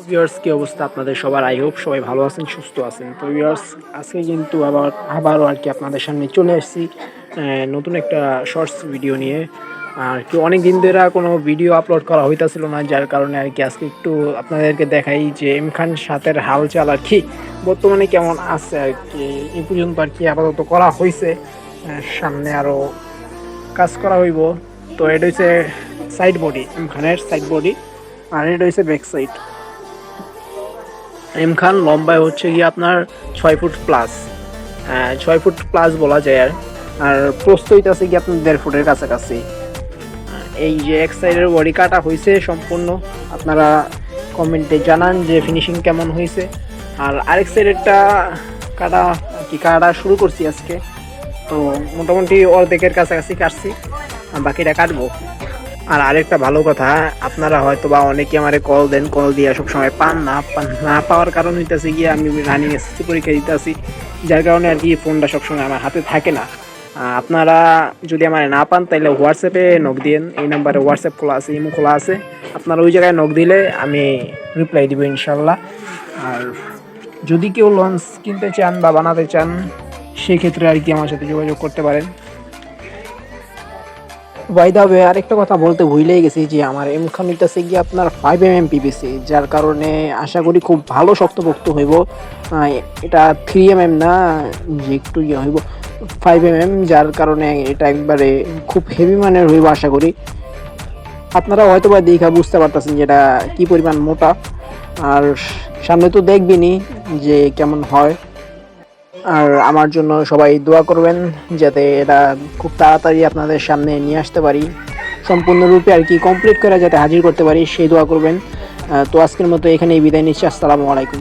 Viewers কি অবস্থা আপনাদের সবার? আই হোপ সবাই ভালো আছেন, সুস্থ আছেন। তো ভিউয়ার্স আজকে কিন্তু আবারও আর কি আপনাদের সামনে চলে আসছি নতুন একটা শর্টস ভিডিও নিয়ে। আর কি অনেক দিন ধরে কোনো ভিডিও আপলোড করা হইতাছিল না, যার কারণে আর কি আজকে একটু আপনাদেরকে দেখাই যে এম খান সাথের হালচাল আর কি বর্তমানে কেমন আছে আর কি। এই পর্যন্ত আর কি আপাতত করা হয়েছে, সামনে আরও কাজ করা হইব। তো এটা হচ্ছে সাইড বডি, এম খানের সাইড বডি, আর এটা হচ্ছে ব্যাক সাইড। এম খান লম্বায় হচ্ছে গিয়ে আপনার 6 ফুট প্লাস, 6 ফুট প্লাস বলা যায়। আর প্রস্থ আছে কি আপনার 1.5 ফুটের কাছাকাছি। এই যে এক সাইডের বডি কাটা হয়েছে সম্পূর্ণ, আপনারা কমেন্টে জানান যে ফিনিশিং কেমন হয়েছে। আর আরেক সাইডেরটা কাটা শুরু করছি আজকে, তো মোটামুটি অর্ধেকের কাছাকাছি কাটছি, বাকিটা কাটবো। আর আরেকটা ভালো কথা, আপনারা হয়তো বা অনেকে আমারে কল দেন, কল দিয়ে সবসময় না পাওয়ার কারণ হইতেছে গিয়ে আমি রানিং এসএসসি পরীক্ষা দিতে আসি, যার কারণে আর কি ফোনটা সবসময় আমার হাতে থাকে না। আপনারা যদি আমার না পান তাহলে হোয়াটসঅ্যাপে নক দিন, এই নাম্বারে হোয়াটসঅ্যাপ খোলা আছে, ইমো খোলা আছে। আপনারা ওই জায়গায় নক দিলে আমি রিপ্লাই দিব ইনশাল্লাহ। আর যদি কেউ লঞ্চ কিনতে চান বা বানাতে চান, সেক্ষেত্রে আর কি আমার সাথে যোগাযোগ করতে পারেন। বাই দা ওয়ে, আরেকটা কথা বলতে ভুলেই গেছি যে আমার এম খান হইতেছে গিয়ে আপনার 5mm পিভিসি, যার কারণে আশা করি খুব ভালো শক্তপোক্ত হইব। এটা 3mm না যে একটু ইয়ে হইব, 5mm, যার কারণে এটা একবারে খুব হেভি মানের হইব আশা করি। আপনারা হয়তো বা দেখা বুঝতে পারতেছেন যে এটা কী পরিমাণ মোটা। আর সামনে তো দেখবেনই যে কেমন হয়। আর আমার জন্য সবাই দোয়া করবেন যাতে এটা খুব তাড়াতাড়ি আপনাদের সামনে নিয়ে আসতে পারি, সম্পূর্ণরূপে আর কি কমপ্লিট করে যাতে হাজির করতে পারি, সেই দোয়া করবেন। তো আজকের মতো এখানেই বিদায় নিচ্ছি। আসসালামু আলাইকুম।